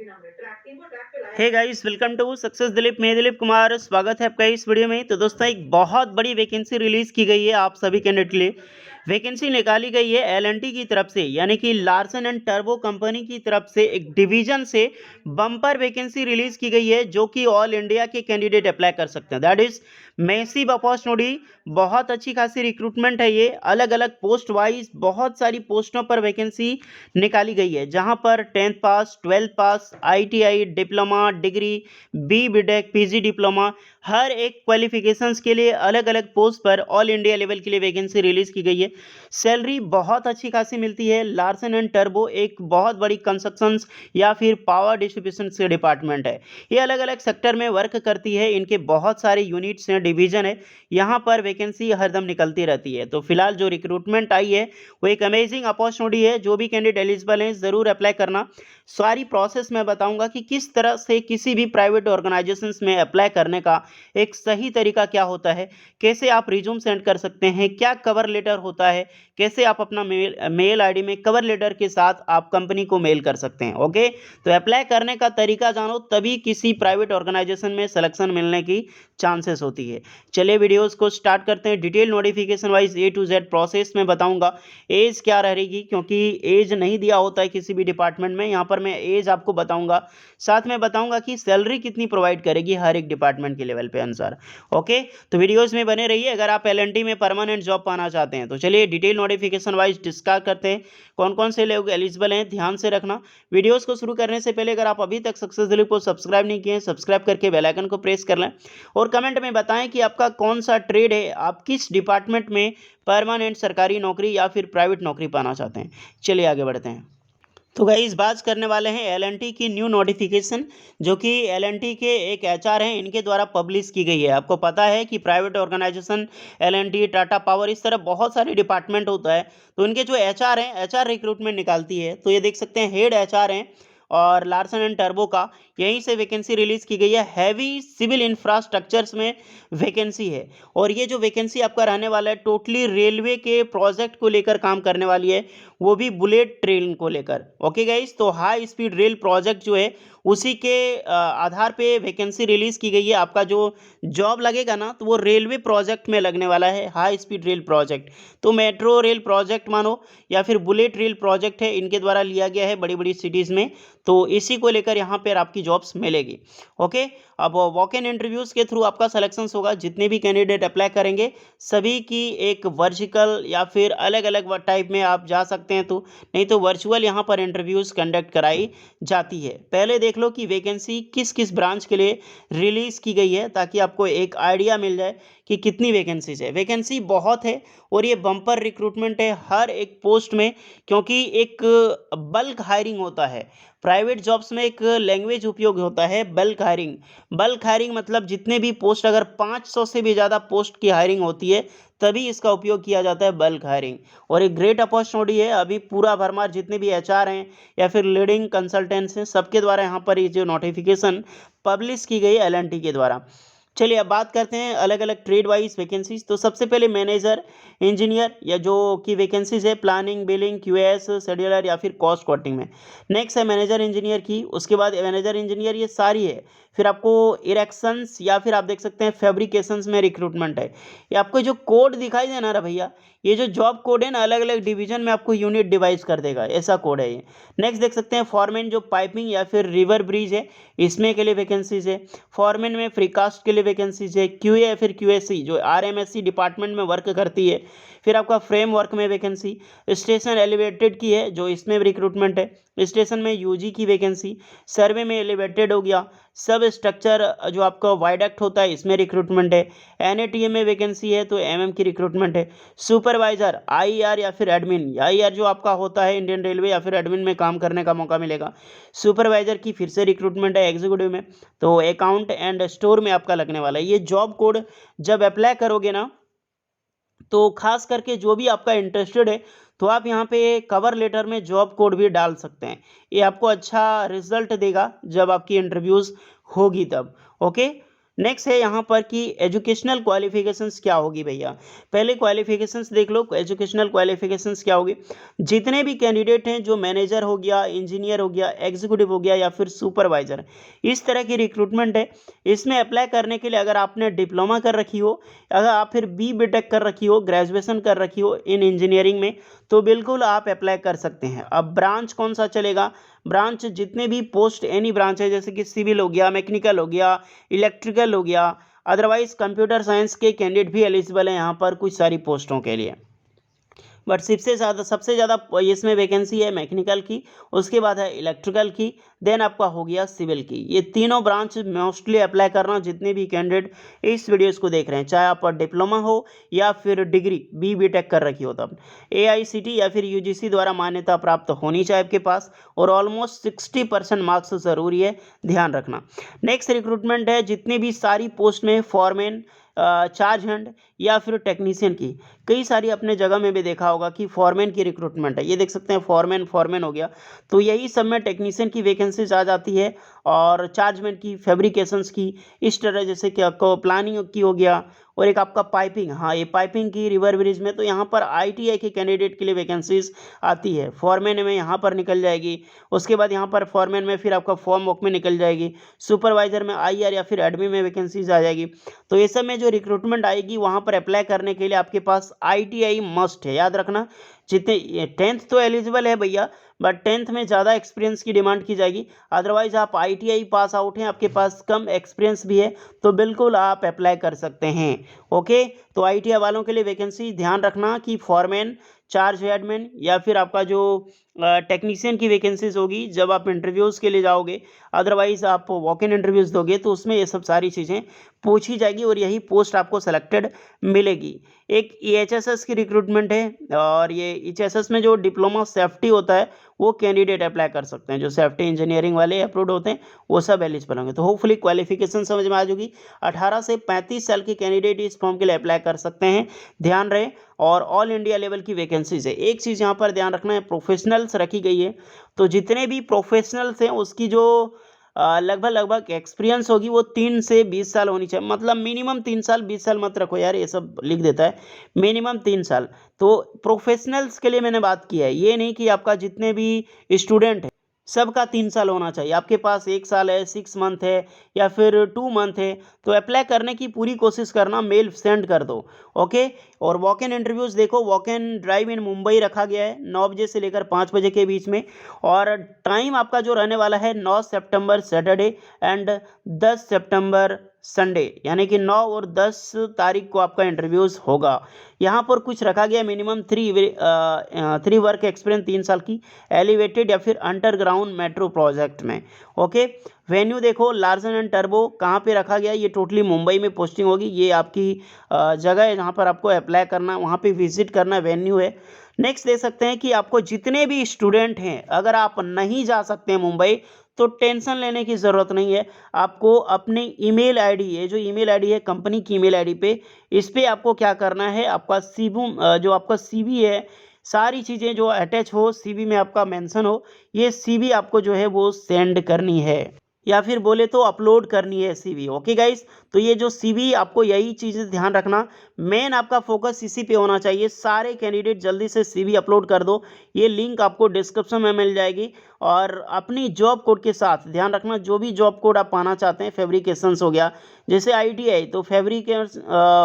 Hey guys, welcome to success Dilip. मैं दिलीप कुमार, स्वागत है आपका इस वीडियो में। तो दोस्तों, एक बहुत बड़ी वैकेंसी रिलीज की गई है आप सभी कैंडिडेट के लिए। वैकेंसी निकाली गई है एलएनटी की तरफ से, यानी कि लार्सन एंड टर्बो कंपनी की तरफ से एक डिवीजन से बम्पर वैकेंसी रिलीज की गई है, जो कि ऑल इंडिया के कैंडिडेट अप्लाई कर सकते हैं। That is massive opportunity. बहुत अच्छी खासी रिक्रूटमेंट है ये। अलग अलग पोस्ट वाइज बहुत सारी पोस्टों पर वैकेंसी निकाली गई है, जहां पर 10th पास, 12th पास, ITI, diploma, degree, BTech, PG diploma, हर एक क्वालिफिकेशंस के लिए अलग अलग पोस्ट पर ऑल इंडिया लेवल के लिए वैकेंसी रिलीज की गई है। सैलरी बहुत अच्छी खासी मिलती है। लार्सन एंड टर्बो एक बहुत बड़ी कंस्ट्रक्शंस या फिर पावर डिस्ट्रीब्यूशन से डिपार्टमेंट है। ये अलग अलग सेक्टर में वर्क करती है। इनके बहुत सारे यूनिट्स हैं, डिवीजन है। यहाँ पर वैकेंसी हरदम निकलती रहती है। तो फिलहाल जो रिक्रूटमेंट आई है वो एक अमेजिंग अपॉर्चुनिटी है। जो भी कैंडिडेट एलिजिबल हैं ज़रूर अप्लाई करना। सारी प्रोसेस मैं बताऊंगा कि किस तरह से किसी भी प्राइवेट ऑर्गेनाइजेशंस में अप्लाई करने का एक सही तरीका क्या होता है, कैसे आप रिज्यूम सेंड कर सकते हैं, क्या कवर लेटर होता है, कैसे आप अपना मेल आईडी में कवर लेटर के साथ आप कंपनी को मेल कर सकते हैं। ओके, तो अप्लाई करने का तरीका जानो, तभी किसी प्राइवेट ऑर्गेनाइजेशन में सिलेक्शन मिलने की चांसेस होती है। चलिए वीडियोस को स्टार्ट करते हैं। Detail notification wise A to Z process में बताऊंगा। एज क्या रहेगी, क्योंकि एज नहीं दिया होता है किसी भी डिपार्टमेंट में। यहाँ पर मैं एज आपको बताऊंगा, साथ में बताऊंगा कि सैलरी कितनी प्रोवाइड करेगी हर एक डिपार्टमेंट के लेवल पे अनुसार। ओके, तो वीडियोस में बने रहिए अगर आप एलएनटी में परमानेंट जॉब पाना चाहते हैं। तो चलिए डिटेल नोटिफिकेशन वाइज डिस्कस करते हैं कौन कौन से लोग एलिजिबल हैं। ध्यान से रखना। वीडियोस को शुरू करने से पहले अगर आप अभी तक सक्सेस दिलीप को सब्सक्राइब नहीं किए हैं, सब्सक्राइब करके बेल आइकन को प्रेस कर लें और कमेंट में बताएं कि आपका कौन सा ट्रेड है, आप किस डिपार्टमेंट में परमानेंट सरकारी नौकरी या फिर प्राइवेट नौकरी पाना चाहते हैं। चलिए आगे बढ़ते हैं। तो गाइस, बात करने वाले हैं एलएनटी की न्यू नोटिफिकेशन, जो कि एलएनटी के एक एचआर हैं, इनके द्वारा पब्लिश की गई है। आपको पता है कि private organization L and T, Tata power, इस तरह बहुत सारे डिपार्टमेंट होता है। तो इनके जो एचआर हैं, एचआर रिक्रूटमेंट निकालती है। तो ये देख सकते हैं हेड एचआर हैं और लार्सन एंड टर्बो का यहीं से वैकेंसी रिलीज की गई है। हैवी सिविल इंफ्रास्ट्रक्चर्स में वैकेंसी है। और ये जो वैकेंसी आपका रहने वाला है, टोटली रेलवे के प्रोजेक्ट को लेकर काम करने वाली है, वो भी बुलेट ट्रेन को लेकर। ओके गाइस, तो हाई स्पीड रेल प्रोजेक्ट जो है उसी के आधार पे वैकेंसी रिलीज की गई है। आपका जो जॉब लगेगा ना, तो वो रेलवे प्रोजेक्ट में लगने वाला है, हाई स्पीड रेल प्रोजेक्ट। तो मेट्रो रेल प्रोजेक्ट मानो या फिर बुलेट रेल प्रोजेक्ट है, इनके द्वारा लिया गया है बड़ी बड़ी सिटीज़ में। तो इसी को लेकर यहाँ पर आपकी जॉब्स मिलेगी। ओके, अब वॉक इन इंटरव्यूज़ के थ्रू आपका सिलेक्शन होगा। जितने भी कैंडिडेट अप्लाई करेंगे सभी की एक वर्टिकल या फिर अलग अलग टाइप में आप जा सकते हैं, तो नहीं तो वर्चुअल यहाँ पर इंटरव्यूज़ कंडक्ट कराई जाती है। पहले देख लो कि वैकेंसी किस किस ब्रांच के लिए रिलीज़ की गई है, ताकि आपको एक आइडिया मिल जाए कि कितनी वैकेंसीज है। वैकेंसी बहुत है और ये बम्पर रिक्रूटमेंट है हर एक पोस्ट में, क्योंकि एक बल्क हायरिंग होता है। प्राइवेट जॉब्स में एक लैंग्वेज उपयोग होता है, बल्क हायरिंग। बल्क हायरिंग मतलब जितने भी पोस्ट, अगर 500 से भी ज़्यादा पोस्ट की हायरिंग होती है तभी इसका उपयोग किया जाता है, बल्क हायरिंग। और एक ग्रेट अपॉर्चुनिटी है। अभी पूरा भरमार जितने भी एचआर हैं या फिर लीडिंग कंसल्टेंट्स हैं, सबके द्वारा यहाँ पर ये जो नोटिफिकेशन पब्लिश की गई है एलएनटी के द्वारा। चलिए अब बात करते हैं अलग अलग ट्रेड वाइज वैकेंसीज। तो सबसे पहले मैनेजर इंजीनियर या जो कि वैकेंसीज है प्लानिंग, बिलिंग, क्यूएस, शेड्यूलर या फिर कॉस्ट कटिंग में। नेक्स्ट है मैनेजर इंजीनियर की, उसके बाद मैनेजर इंजीनियर ये सारी है। फिर आपको इरेक्शंस या फिर आप देख सकते हैं फैब्रिकेशंस में रिक्रूटमेंट है। ये आपको जो कोड दिखाई देना रहा भैया, ये जो जॉब कोड है ना, अलग अलग डिवीजन में आपको यूनिट डिवाइड कर देगा, ऐसा कोड है ये। नेक्स्ट देख सकते हैं फॉरमैन, जो पाइपिंग या फिर रिवर ब्रिज है, इसमें के लिए वैकेंसीज है। फॉरमैन में फ्रीकास्ट के लिए वैकेंसीज है। क्यूए या फिर क्यूएससी जो आरएमएससी डिपार्टमेंट में वर्क करती है। फिर आपका फ्रेमवर्क में वैकेंसी। स्टेशन एलिवेटेड की है, जो इसमें रिक्रूटमेंट है। स्टेशन में यूजी की वैकेंसी। सर्वे में एलिवेटेड हो गया। सब स्ट्रक्चर जो आपका वाइडक्ट होता है, इसमें रिक्रूटमेंट है। एनएटीए में वैकेंसी है, तो एमएम की रिक्रूटमेंट है। सुपरवाइजर आईआर या फिर एडमिन, आईआर जो आपका होता है इंडियन रेलवे, या फिर एडमिन में काम करने का मौका मिलेगा। सुपरवाइजर की फिर से रिक्रूटमेंट है एग्जीक्यूटिव में। तो अकाउंट एंड स्टोर में आपका लगने वाला है। ये जॉब कोड जब अप्लाई करोगे ना, तो खास करके जो भी आपका इंटरेस्टेड है, तो आप यहाँ पे कवर लेटर में जॉब कोड भी डाल सकते हैं। ये आपको अच्छा रिजल्ट देगा जब आपकी इंटरव्यूज़ होगी तब। ओके, नेक्स्ट है यहाँ पर कि एजुकेशनल क्वालिफिकेशंस क्या होगी भैया। पहले क्वालिफिकेशंस देख लो, एजुकेशनल क्वालिफिकेशंस क्या होगी। जितने भी कैंडिडेट हैं, जो मैनेजर हो गया, इंजीनियर हो गया, एग्जीक्यूटिव हो गया या फिर सुपरवाइजर, इस तरह की रिक्रूटमेंट है। इसमें अप्लाई करने के लिए अगर आपने डिप्लोमा कर रखी हो, अगर आप फिर BTech कर रखी हो, ग्रेजुएशन कर रखी हो इन इंजीनियरिंग में, तो बिल्कुल आप अप्लाई कर सकते हैं। अब ब्रांच कौन सा चलेगा, ब्रांच जितने भी पोस्ट एनी ब्रांच है, जैसे कि सिविल हो गया, मैकेनिकल हो गया, इलेक्ट्रिकल हो गया, अदरवाइज कंप्यूटर साइंस के कैंडिडेट भी एलिजिबल हैं यहाँ पर कुछ सारी पोस्टों के लिए। बट सबसे ज़्यादा इसमें वैकेंसी है मैकेनिकल की, उसके बाद है इलेक्ट्रिकल की, देन आपका हो गया सिविल की। ये तीनों ब्रांच मोस्टली अप्लाई करना जितने भी कैंडिडेट इस वीडियोस को देख रहे हैं, चाहे आप डिप्लोमा हो या फिर डिग्री BTech कर रखी हो, तब AICTE या फिर UGC द्वारा मान्यता प्राप्त होनी चाहिए आपके पास, और ऑलमोस्ट 60% मार्क्स ज़रूरी है, ध्यान रखना। नेक्स्ट रिक्रूटमेंट है जितनी भी सारी पोस्ट में फॉरमैन, चार्ज हैंड या फिर टेक्नीशियन की, कई सारी अपने जगह में भी देखा होगा कि फॉरमैन की रिक्रूटमेंट है। ये देख सकते हैं फॉरमैन हो गया, तो यही सब में टेक्नीशियन की वैकेंसीज आ जाती है, और चार्जमैन की, फैब्रिकेशंस की, इस तरह जैसे कि आपको प्लानिंग की हो गया, और एक आपका पाइपिंग, हाँ ये पाइपिंग की रिवर ब्रिज में, तो यहाँ पर ITI के कैंडिडेट के लिए वैकेंसीज आती है। फॉरमैन में यहाँ पर निकल जाएगी, उसके बाद यहाँ पर फॉरमैन में फिर आपका फॉर्म वर्क में निकल जाएगी, सुपरवाइजर में IR या फिर एडमिन में वैकेंसीज आ जाएगी। तो ये सब में जो रिक्रूटमेंट आएगी वहाँ पर अप्लाई करने के लिए आपके पास ITI मस्ट है, याद रखना। जितने 10th तो एलिजिबल है भैया, बट 10th में ज़्यादा एक्सपीरियंस की डिमांड की जाएगी। अदरवाइज आप ITI पास आउट हैं, आपके पास कम एक्सपीरियंस भी है, तो बिल्कुल आप अप्लाई कर सकते हैं। ओके, तो ITI वालों के लिए वैकेंसी ध्यान रखना कि फॉरमैन, चार्ज हेडमैन या फिर आपका जो टेक्नीशियन की वैकेंसीज होगी जब आप इंटरव्यूज़ के लिए जाओगे, अदरवाइज आप वॉक इन इंटरव्यूज़ दोगे, तो उसमें ये सब सारी चीज़ें पूछी जाएगी और यही पोस्ट आपको सेलेक्टेड मिलेगी। एक EHSS की रिक्रूटमेंट है, और ये EHSS में जो डिप्लोमा सेफ्टी होता है वो कैंडिडेट अप्लाई कर सकते हैं। जो सेफ्टी इंजीनियरिंग वाले अप्रूव्ड होते हैं वो सब एलिजिबल होंगे। तो होपफुली क्वालिफिकेशन समझ में आ जाएगी। 18 से 35 साल के कैंडिडेट इस फॉर्म के लिए अप्लाई कर सकते हैं, ध्यान रहे। और ऑल इंडिया लेवल की वैकेंसीज है। एक चीज़ यहाँ पर ध्यान रखना है, प्रोफेशनल्स रखी गई है, तो जितने भी प्रोफेशनल्स हैं उसकी जो लगभग एक्सपीरियंस होगी वो 3 से 20 साल होनी चाहिए। मतलब मिनिमम 3 साल, 20 साल मत रखो यार, ये सब लिख देता है, मिनिमम 3 साल। तो प्रोफेशनल्स के लिए मैंने बात की है, ये नहीं कि आपका जितने भी स्टूडेंट हैं सबका 3 साल होना चाहिए। आपके पास 1 साल है, 6 मंथ है या फिर 2 मंथ है, तो अप्लाई करने की पूरी कोशिश करना, मेल सेंड कर दो। ओके, और वॉक इन इंटरव्यूज़ देखो, वॉक इन ड्राइव इन मुंबई रखा गया है 9 बजे से लेकर 5 बजे के बीच में, और टाइम आपका जो रहने वाला है 9 सितंबर सैटरडे एंड 10 सितंबर संडे, यानी कि 9 और 10 तारीख को आपका इंटरव्यूज़ होगा। यहाँ पर कुछ रखा गया मिनिमम 3 वर्क एक्सपीरियंस 3 साल की, एलिवेटेड या फिर अंडरग्राउंड मेट्रो प्रोजेक्ट में। ओके, वेन्यू देखो, लार्सन एंड टर्बो कहाँ पे रखा गया, ये टोटली मुंबई में पोस्टिंग होगी। ये आपकी जगह है जहाँ पर आपको अप्लाई करना, वहाँ पे विजिट करना, वेन्यू है। नेक्स्ट देख सकते हैं कि आपको जितने भी स्टूडेंट हैं, अगर आप नहीं जा सकते हैं मुंबई, तो टेंशन लेने की ज़रूरत नहीं है। आपको अपनी ईमेल आईडी, ये जो ईमेल आईडी है कंपनी की ईमेल आईडी पे, इस पे आपको क्या करना है, आपका जो आपका CV है, सारी चीज़ें जो अटैच हो, CV में आपका मेंशन हो, ये CV आपको जो है वो सेंड करनी है, या फिर बोले तो अपलोड करनी है CV। ओके गाइस, तो ये जो CV, आपको यही चीज़ें ध्यान रखना, मेन आपका फोकस इसी पे होना चाहिए। सारे कैंडिडेट जल्दी से CV अपलोड कर दो, ये लिंक आपको डिस्क्रिप्शन में मिल जाएगी। और अपनी जॉब कोड के साथ ध्यान रखना, जो भी जॉब कोड आप पाना चाहते हैं, फैब्रिकेशंस हो गया, जैसे ITI तो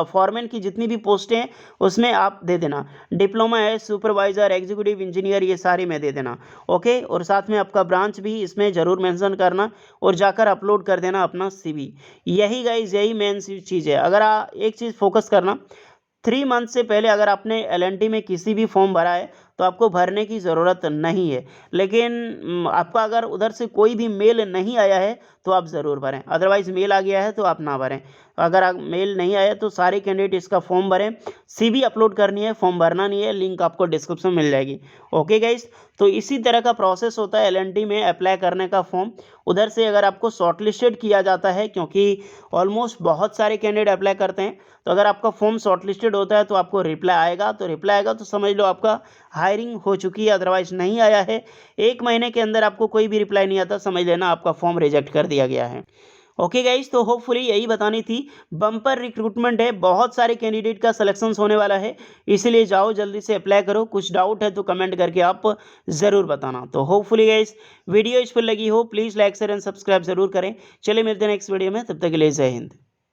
फॉरमैन की जितनी भी पोस्टें हैं उसमें आप दे देना, डिप्लोमा है, सुपरवाइज़र, एग्जीक्यूटिव इंजीनियर, ये सारे में दे देना। ओके, और साथ में आपका ब्रांच भी इसमें ज़रूर मेंशन करना, और जाकर अपलोड कर देना अपना CV। यही गाइज, यही मेन चीज़ है। अगर एक चीज़ फोकस करना, 3 मंथ से पहले अगर आपने LNT में किसी भी फॉर्म भरा है तो आपको भरने की ज़रूरत नहीं है। लेकिन आपका अगर उधर से कोई भी मेल नहीं आया है तो आप ज़रूर भरें, अदरवाइज़ मेल आ गया है तो आप ना भरें। अगर मेल नहीं आया तो सारे कैंडिडेट इसका फॉर्म भरें, CV अपलोड करनी है, फॉर्म भरना नहीं है, लिंक आपको डिस्क्रिप्शन में मिल जाएगी। ओके गाइस, तो इसी तरह का प्रोसेस होता है LNT में अप्लाई करने का फॉर्म। उधर से अगर आपको शॉर्टलिस्टेड किया जाता है, क्योंकि ऑलमोस्ट बहुत सारे कैंडिडेट अप्लाई करते हैं, तो अगर आपका फॉर्म शॉर्टलिस्टेड होता है तो आपको रिप्लाई आएगा, तो समझ लो आपका हायरिंग हो चुकी है। अदरवाइज नहीं आया है, 1 महीने के अंदर आपको कोई भी रिप्लाई नहीं आता, समझ लेना आपका फॉर्म रिजेक्ट कर दिया गया है। ओके गाइस, तो होपफुली यही बतानी थी। बम्पर रिक्रूटमेंट है, बहुत सारे कैंडिडेट का सिलेक्शन होने वाला है, इसीलिए जाओ जल्दी से अप्लाई करो। कुछ डाउट है तो कमेंट करके आप ज़रूर बताना। तो होपफुली गाइस वीडियो इस पर लगी हो, please like share and subscribe जरूर करें। चलिए मिलते हैं नेक्स्ट वीडियो में, तब तक के लिए जय हिंद।